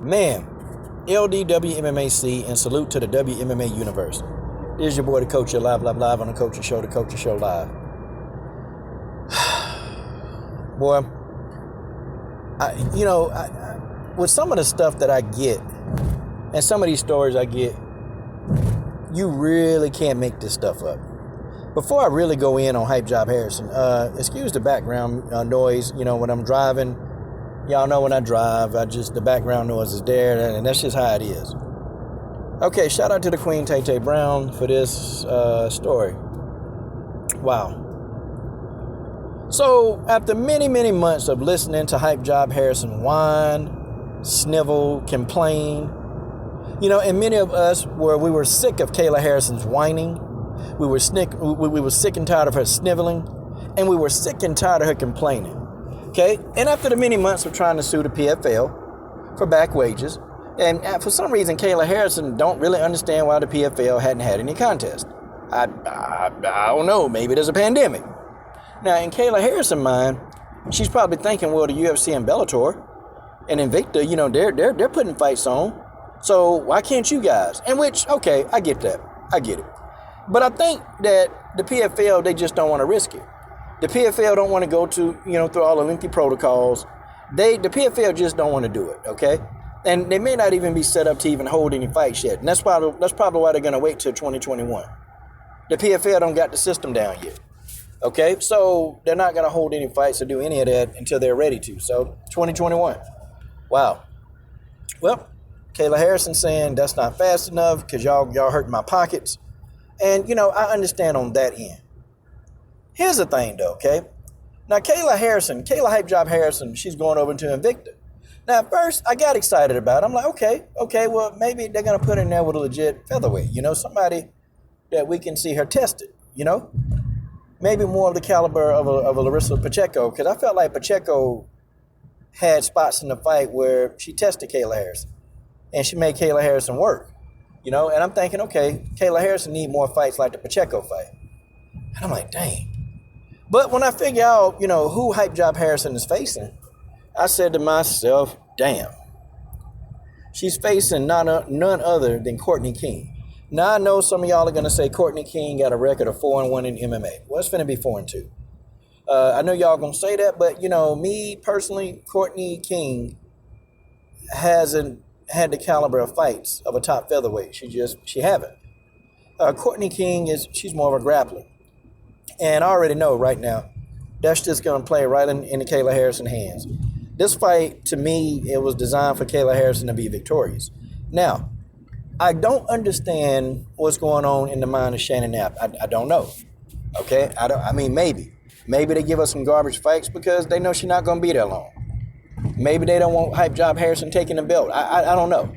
Man, LDWMMAC and salute to the WMMA universe. This is your boy, the Coach Live on the Coach Show, the Coach Show Live. Boy, with some of the stuff that I get and some of these stories I get, you really can't make this stuff up. Before I really go in on Hype Job Harrison, excuse the background noise, when I'm driving. Y'all know when I drive, the background noise is there, and that's just how it is. Okay, shout out to the Queen Tay Brown for this story. Wow. So, after many, many months of listening to Hype Job Harrison whine, snivel, complain, and many of us we were sick of Kayla Harrison's whining. We were sick and tired of her sniveling, and we were sick and tired of her complaining. Okay, and after the many months of trying to sue the PFL for back wages, and for some reason Kayla Harrison don't really understand why the PFL hadn't had any contest. I don't know, maybe there's a pandemic. Now in Kayla Harrison's mind, she's probably thinking, well, the UFC and Bellator and Invicta, they're putting fights on, so why can't you guys? And which, okay, I get that, I get it. But I think that the PFL, they just don't want to risk it. The PFL don't want to go to, through all the lengthy protocols. The PFL just don't want to do it, okay? And they may not even be set up to even hold any fights yet. And that's probably why they're going to wait till 2021. The PFL don't got the system down yet, okay? So they're not going to hold any fights or do any of that until they're ready to. So 2021. Wow. Well, Kayla Harrison saying that's not fast enough because y'all hurting my pockets. And, I understand on that end. Here's the thing, though, okay? Now, Kayla Hype Job Harrison, she's going over to Invicta. Now, at first, I got excited about it. I'm like, okay, well, maybe they're going to put her in there with a legit featherweight, somebody that we can see her tested, Maybe more of the caliber of a Larissa Pacheco, because I felt like Pacheco had spots in the fight where she tested Kayla Harrison, and she made Kayla Harrison work, and I'm thinking, okay, Kayla Harrison need more fights like the Pacheco fight. And I'm like, dang. But when I figure out, who Hype Job Harrison is facing, I said to myself, damn. She's facing none other than Courtney King. Now, I know some of y'all are going to say Courtney King got a record of 4-1 in MMA. Well, it's finna be 4-2. I know y'all going to say that, but, me personally, Courtney King hasn't had the caliber of fights of a top featherweight. She haven't. Courtney King she's more of a grappler. And I already know right now, that's just going to play right in the Kayla Harrison hands. This fight, to me, it was designed for Kayla Harrison to be victorious. Now, I don't understand what's going on in the mind of Shannon Knapp. I don't know. Okay? Maybe. Maybe they give us some garbage fights because they know she's not going to be there long. Maybe they don't want Hype Job Harrison taking the belt. I don't know.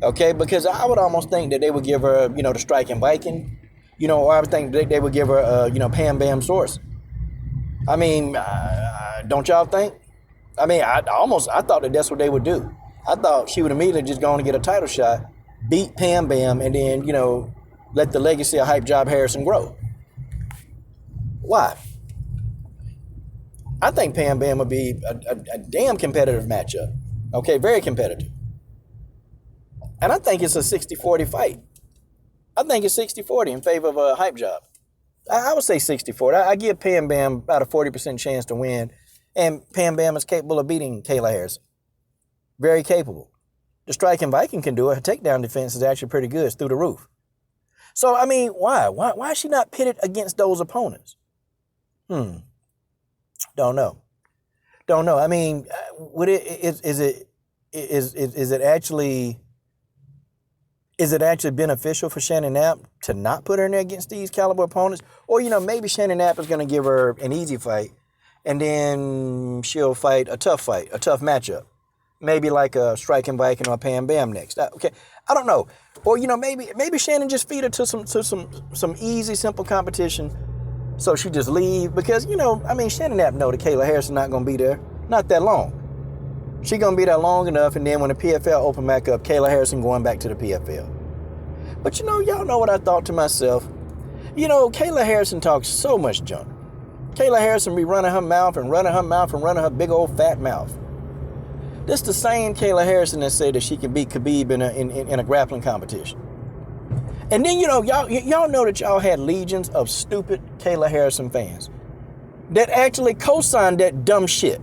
Okay? Because I would almost think that they would give her, the striking Viking. Or I would think they would give her, Pam Bam Source. Don't y'all think? I thought that's what they would do. I thought she would immediately just go on and get a title shot, beat Pam Bam, and then, let the legacy of Hype Job Harrison grow. Why? I think Pam Bam would be a damn competitive matchup. Okay, very competitive. And I think it's a 60-40 fight. I think it's 60-40 in favor of a Hype Job. I would say 60-40. I give Pam Bam about a 40% chance to win. And Pam Bam is capable of beating Kayla Harrison. Very capable. The striking Viking can do it. Her takedown defense is actually pretty good. It's through the roof. So, why? Why is she not pitted against those opponents? Don't know. Is it actually beneficial for Shannon Knapp to not put her in there against these caliber opponents? Or, maybe Shannon Knapp is going to give her an easy fight, and then she'll fight, a tough matchup. Maybe like a striking Viking or a Pam Bam next. Okay, I don't know. Or, maybe Shannon just feed her to some easy, simple competition, so she just leave. Because, Shannon Knapp know that Kayla Harrison not going to be there. Not that long. She going to be there long enough, and then when the PFL open back up, Kayla Harrison going back to the PFL. But y'all know what I thought to myself? Kayla Harrison talks so much junk. Kayla Harrison be running her mouth and running her big old fat mouth. This the same Kayla Harrison that said that she can beat Khabib in a grappling competition. And then, y'all know that y'all had legions of stupid Kayla Harrison fans that actually co-signed that dumb shit.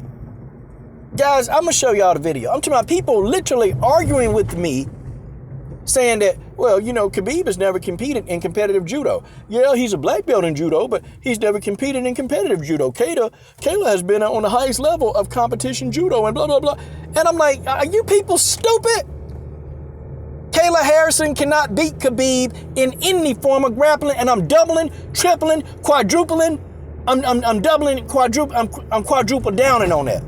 Guys, I'm going to show y'all the video. I'm talking about people literally arguing with me saying that, well, Khabib has never competed in competitive judo. Yeah, he's a black belt in judo, but he's never competed in competitive judo. Kayla has been on the highest level of competition judo and blah, blah, blah. And I'm like, are you people stupid? Kayla Harrison cannot beat Khabib in any form of grappling, and I'm doubling, tripling, quadrupling. I'm doubling, I'm quadruple downing on that.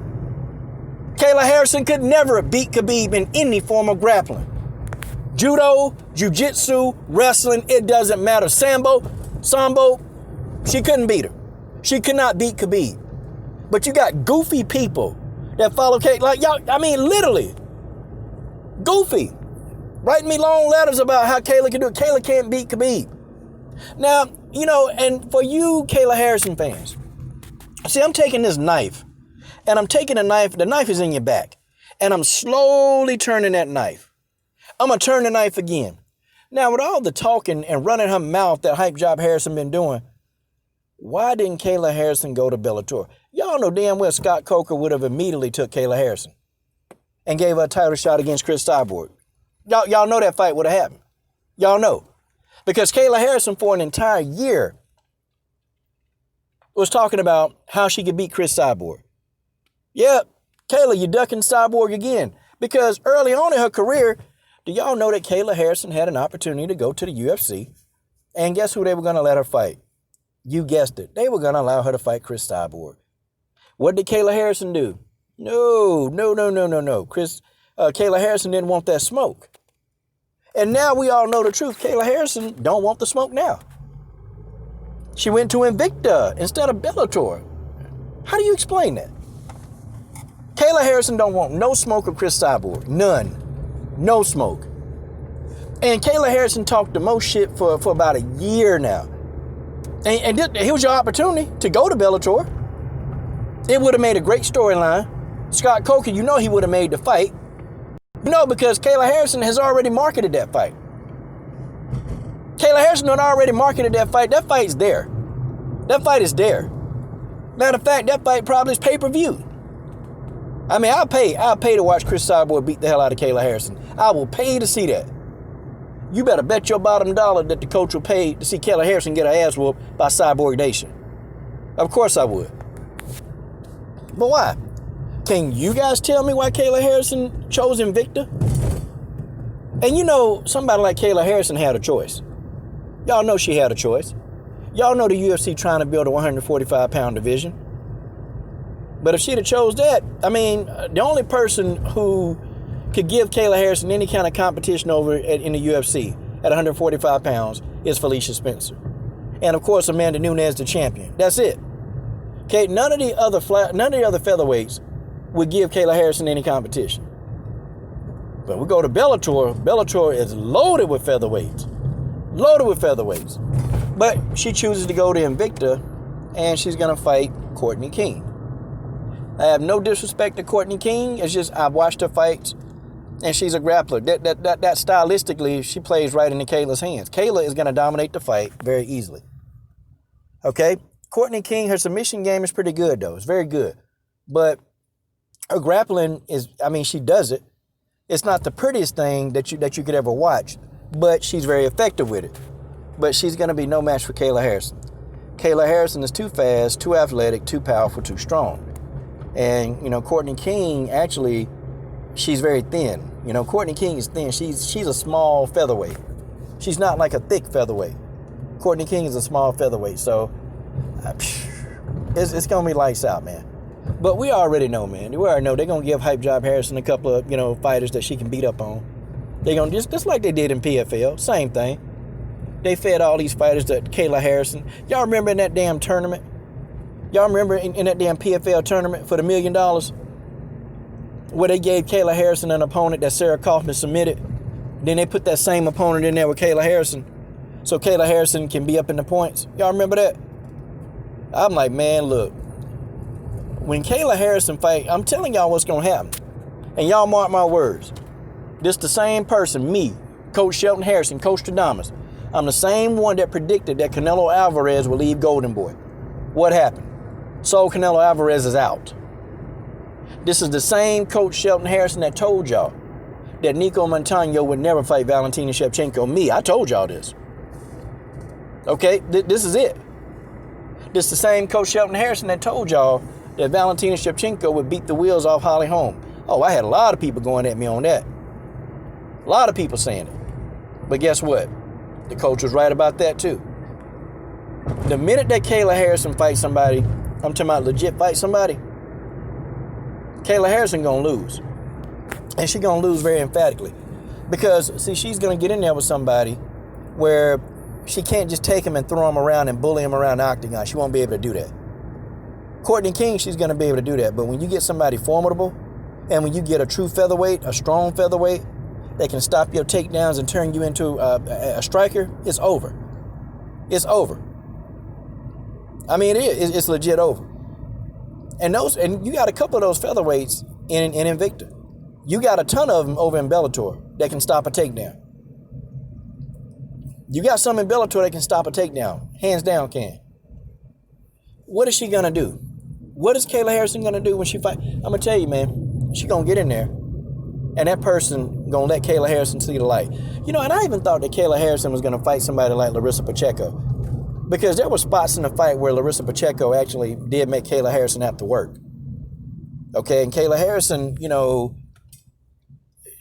Kayla Harrison could never beat Khabib in any form of grappling. Judo, jiu-jitsu, wrestling, it doesn't matter. Sambo, she couldn't beat her. She could not beat Khabib. But you got goofy people that follow Kayla, like y'all, literally, goofy. Writing me long letters about how Kayla can do it. Kayla can't beat Khabib. Now, and for you Kayla Harrison fans, see, I'm taking this knife, and I'm taking the knife is in your back, and I'm slowly turning that knife. I'm going to turn the knife again. Now, with all the talking and running her mouth that Hype Job Harrison been doing, why didn't Kayla Harrison go to Bellator? Y'all know damn well Scott Coker would have immediately took Kayla Harrison and gave her a title shot against Chris Cyborg. Y'all know that fight would have happened. Y'all know. Because Kayla Harrison for an entire year was talking about how she could beat Chris Cyborg. Yep, Kayla, you ducking Cyborg again. Because early on in her career, do y'all know that Kayla Harrison had an opportunity to go to the UFC? And guess who they were going to let her fight? You guessed it. They were going to allow her to fight Chris Cyborg. What did Kayla Harrison do? No. Kayla Harrison didn't want that smoke. And now we all know the truth. Kayla Harrison don't want the smoke now. She went to Invicta instead of Bellator. How do you explain that? Kayla Harrison don't want no smoke of Chris Cyborg. None. No smoke. And Kayla Harrison talked the most shit for about a year now. And here was your opportunity to go to Bellator. It would have made a great storyline. Scott Coker, he would have made the fight. Because Kayla Harrison has already marketed that fight. Kayla Harrison had already marketed that fight. That fight's there. That fight is there. Matter of fact, that fight probably is pay-per-view. I'll pay to watch Chris Cyborg beat the hell out of Kayla Harrison. I will pay to see that. You better bet your bottom dollar that the coach will pay to see Kayla Harrison get her ass whooped by Cyborg Nation. Of course I would. But why? Can you guys tell me why Kayla Harrison chose Invicta? And somebody like Kayla Harrison had a choice. Y'all know she had a choice. Y'all know the UFC trying to build a 145-pound division. But if she'd have chose that, the only person who could give Kayla Harrison any kind of competition over in the UFC at 145 pounds is Felicia Spencer. And of course, Amanda Nunes, the champion. That's it. Okay, none of the other featherweights would give Kayla Harrison any competition. But we go to Bellator. Bellator is loaded with featherweights. But she chooses to go to Invicta, and she's going to fight Courtney King. I have no disrespect to Courtney King. It's just I've watched her fights, and she's a grappler. That stylistically, she plays right into Kayla's hands. Kayla is going to dominate the fight very easily. Okay? Courtney King, her submission game is pretty good, though. It's very good. But her grappling is, she does it. It's not the prettiest thing that you could ever watch, but she's very effective with it. But she's going to be no match for Kayla Harrison. Kayla Harrison is too fast, too athletic, too powerful, too strong. And, Courtney King, actually, she's very thin. Courtney King is thin. She's a small featherweight. She's not like a thick featherweight. Courtney King is a small featherweight. So, it's going to be lights out, man. But we already know, man. We already know they're going to give Hype Job Harrison a couple of, fighters that she can beat up on. They're going to just like they did in PFL. Same thing. They fed all these fighters to Kayla Harrison. Y'all remember in that damn tournament? Y'all remember in that damn PFL tournament for the $1 million? Where they gave Kayla Harrison an opponent that Sarah Kaufman submitted. Then they put that same opponent in there with Kayla Harrison. So Kayla Harrison can be up in the points. Y'all remember that? I'm like, man, look. When Kayla Harrison fight, I'm telling y'all what's going to happen. And y'all mark my words. This the same person, me, Coach Shelton Harrison, Coach Stradamus. I'm the same one that predicted that Canelo Alvarez will leave Golden Boy. What happened? So Canelo Alvarez is out. This is the same Coach Shelton Harrison that told y'all that Nico Montano would never fight Valentina Shevchenko. Me, I told y'all this. Okay, this is it. This is the same Coach Shelton Harrison that told y'all that Valentina Shevchenko would beat the wheels off Holly Holm. Oh, I had a lot of people going at me on that. A lot of people saying it. But guess what? The coach was right about that too. The minute that Kayla Harrison fights somebody, I'm talking about legit fight somebody, Kayla Harrison gonna lose. And she gonna lose very emphatically. Because, see, she's gonna get in there with somebody where she can't just take him and throw him around and bully him around the octagon. She won't be able to do that. Courtney King, she's gonna be able to do that. But when you get somebody formidable, and when you get a true featherweight, a strong featherweight, that can stop your takedowns and turn you into a striker, it's over. It's over. I mean, it is. It's legit over. And you got a couple of those featherweights in Invicta. You got a ton of them over in Bellator that can stop a takedown. You got some in Bellator that can stop a takedown. Hands down can. What is she going to do? What is Kayla Harrison going to do when she fight? I'm going to tell you, man, she going to get in there. And that person going to let Kayla Harrison see the light. You know, and I even thought that Kayla Harrison was going to fight somebody like Larissa Pacheco. Because there were spots in the fight where Larissa Pacheco actually did make Kayla Harrison have to work. Okay, and Kayla Harrison, you know,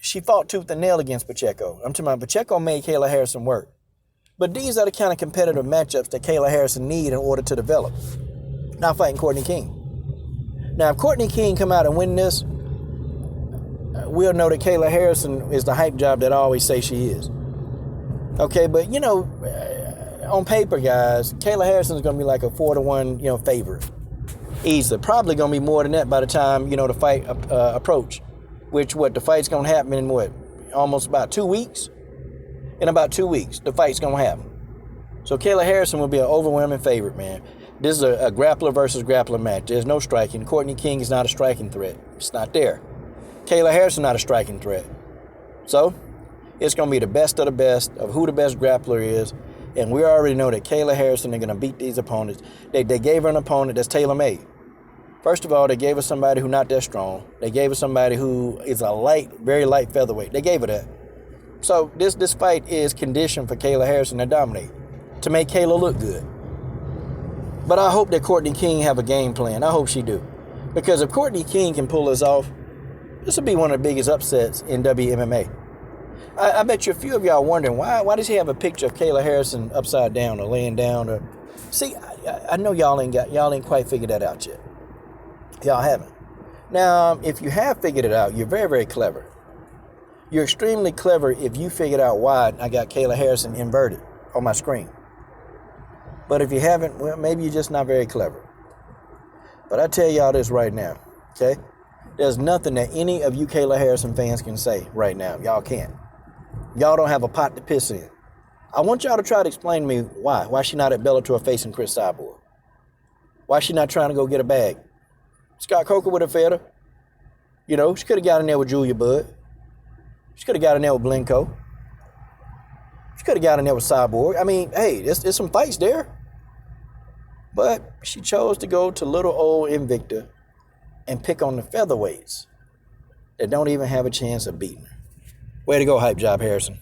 she fought tooth and nail against Pacheco. I'm talking about Pacheco made Kayla Harrison work. But these are the kind of competitive matchups that Kayla Harrison need in order to develop. Not fighting Courtney King. Now, if Courtney King come out and win this, we'll know that Kayla Harrison is the hype job that I always say she is. Okay, but, you know, on paper, guys, Kayla Harrison is going to be like a 4-1, you know, favorite. Easily. Probably going to be more than that by the time, you know, the fight approach. Which, the fight's going to happen in almost about 2 weeks? In about 2 weeks, the fight's going to happen. So Kayla Harrison will be an overwhelming favorite, man. This is a grappler versus grappler match. There's no striking. Courtney King is not a striking threat. It's not there. Kayla Harrison not a striking threat. So, it's going to be the best of the best of who the best grappler is. And we already know that Kayla Harrison is going to beat these opponents. They gave her an opponent that's tailor-made. First of all, they gave her somebody who's not that strong. They gave her somebody who is a light, very light featherweight. They gave her that. So, this fight is conditioned for Kayla Harrison to dominate, to make Kayla look good. But I hope that Courtney King have a game plan. I hope she do. Because if Courtney King can pull this off, this will be one of the biggest upsets in WMMA. I bet you a few of y'all wondering, why does he have a picture of Kayla Harrison upside down or laying down? Or see, I know y'all ain't quite figured that out yet. Y'all haven't. Now, if you have figured it out, you're very, very clever. You're extremely clever if you figured out why I got Kayla Harrison inverted on my screen. But if you haven't, well, maybe you're just not very clever. But I tell y'all this right now, okay? There's nothing that any of you Kayla Harrison fans can say right now. Y'all can't. Y'all don't have a pot to piss in. I want y'all to try to explain to me why. Why she not at Bellator facing Chris Cyborg? Why she not trying to go get a bag? Scott Coker would have fed her. You know, she could have got in there with Julia Budd. She could have got in there with Blenko. She could have got in there with Cyborg. I mean, hey, there's some fights there. But she chose to go to little old Invicta and pick on the featherweights that don't even have a chance of beating her. Way to go, Hype Job Harrison.